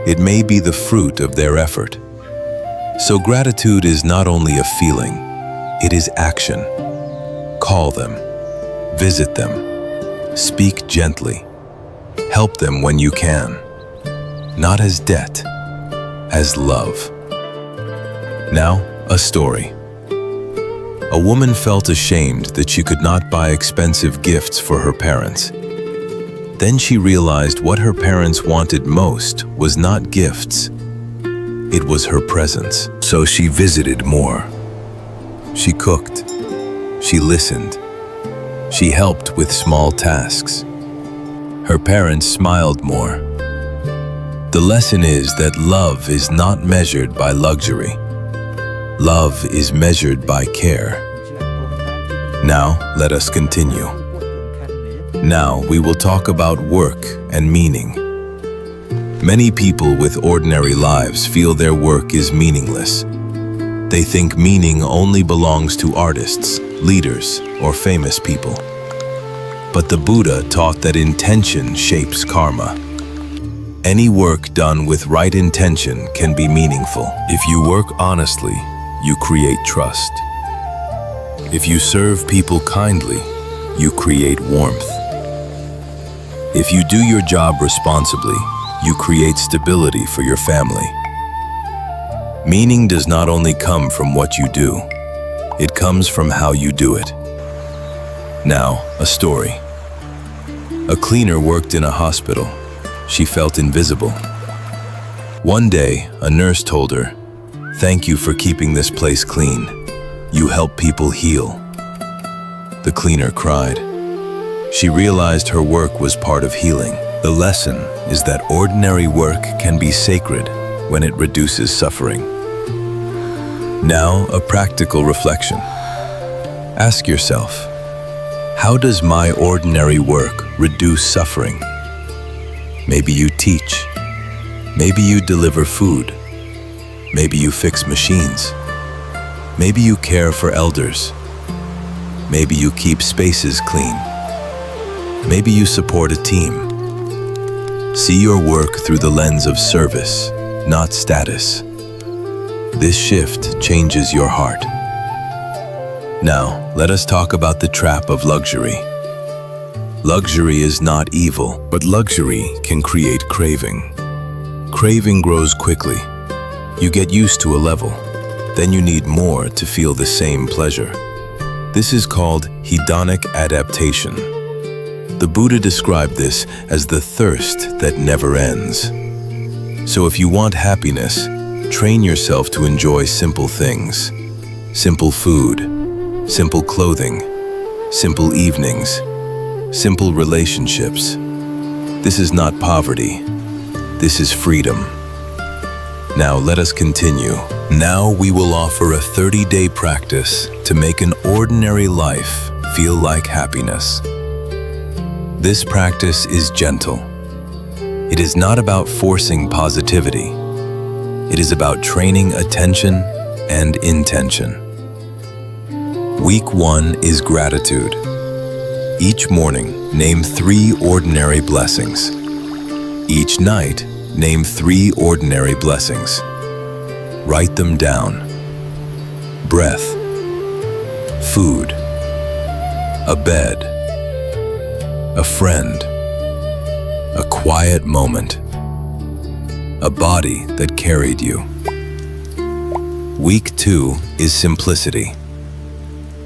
it may be the fruit of their effort. So gratitude is not only a feeling, it is action. Call them, visit them, speak gently, help them when you can, not as debt, as love. Now, a story. A woman felt ashamed that she could not buy expensive gifts for her parents. Then she realized what her parents wanted most was not gifts. It was her presence. So she visited more. She cooked. She listened. She helped with small tasks. Her parents smiled more. The lesson is that love is not measured by luxury. Love is measured by care. Now, let us continue. Now, we will talk about work and meaning. Many people with ordinary lives feel their work is meaningless. They think meaning only belongs to artists, leaders, or famous people. But the Buddha taught that intention shapes karma. Any work done with right intention can be meaningful. If you work honestly, you create trust. If you serve people kindly, you create warmth. If you do your job responsibly, you create stability for your family. Meaning does not only come from what you do, it comes from how you do it. Now, a story. A cleaner worked in a hospital. She felt invisible. One day, a nurse told her, "Thank you for keeping this place clean. You help people heal." The cleaner cried. She realized her work was part of healing. The lesson is that ordinary work can be sacred when it reduces suffering. Now, a practical reflection. Ask yourself, how does my ordinary work reduce suffering? Maybe you teach. Maybe you deliver food. Maybe you fix machines. Maybe you care for elders. Maybe you keep spaces clean. Maybe you support a team. See your work through the lens of service, not status. This shift changes your heart. Now, let us talk about the trap of luxury. Luxury is not evil, but luxury can create craving. Craving grows quickly. You get used to a level. Then you need more to feel the same pleasure. This is called hedonic adaptation. The Buddha described this as the thirst that never ends. So if you want happiness, train yourself to enjoy simple things. Simple food, simple clothing, simple evenings, simple relationships. This is not poverty. This is freedom. Now let us continue. Now we will offer a 30-day practice to make an ordinary life feel like happiness. This practice is gentle. It is not about forcing positivity. It is about training attention and intention. Week 1 is gratitude. Each morning, name 3 ordinary blessings. Each night, name 3 ordinary blessings. Write them down. Breath, food, a bed, a friend, a quiet moment, a body that carried you. Week 2 is simplicity.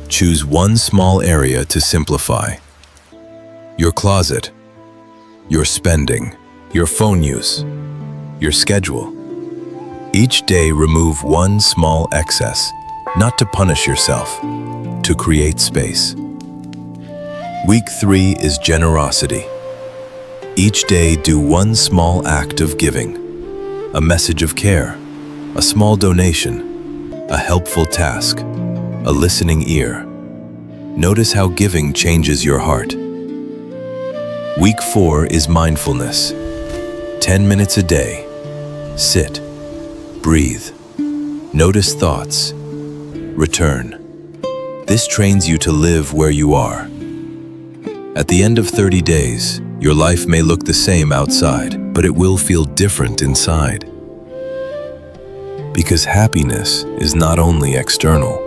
Choose one small area to simplify. Your closet, your spending, your phone use, your schedule. Each day remove one small excess, not to punish yourself, to create space. Week 3 is generosity. Each day do one small act of giving, a message of care, a small donation, a helpful task, a listening ear. Notice how giving changes your heart. Week 4 is mindfulness. 10 minutes a day. Sit, breathe, notice thoughts, return. This trains you to live where you are. At the end of 30 days, your life may look the same outside, but it will feel different inside. Because happiness is not only external.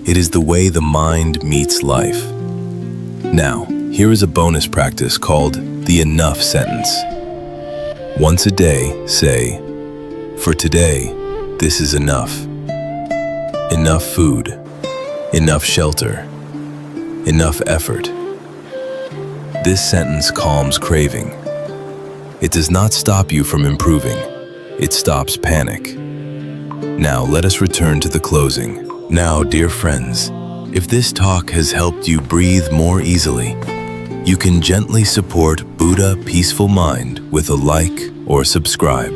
It is the way the mind meets life. Now, here is a bonus practice called the enough sentence. Once a day, say, "For today, this is enough." Enough food, enough shelter, enough effort. This sentence calms craving. It does not stop you from improving. It stops panic. Now let us return to the closing. Now, dear friends, if this talk has helped you breathe more easily, you can gently support Buddha Peaceful Mind with a like or subscribe.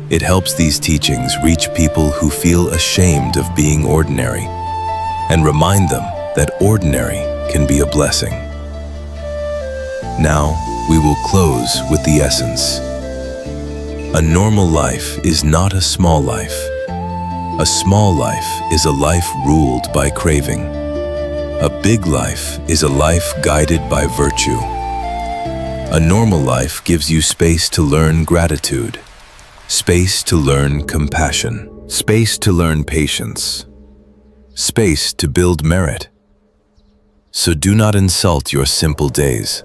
It helps these teachings reach people who feel ashamed of being ordinary and remind them that ordinary can be a blessing. Now, we will close with the essence. A normal life is not a small life. A small life is a life ruled by craving. A big life is a life guided by virtue. A normal life gives you space to learn gratitude, space to learn compassion, space to learn patience, space to build merit. So do not insult your simple days.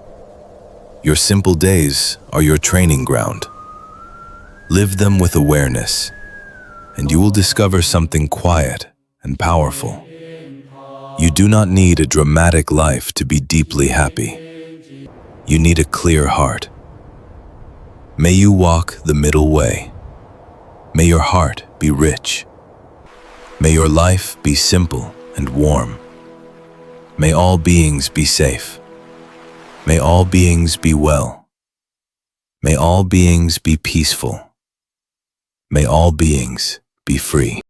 Your simple days are your training ground. Live them with awareness, and you will discover something quiet and powerful. You do not need a dramatic life to be deeply happy. You need a clear heart. May you walk the middle way. May your heart be rich. May your life be simple and warm. May all beings be safe. May all beings be well. May all beings be peaceful. May all beings be free.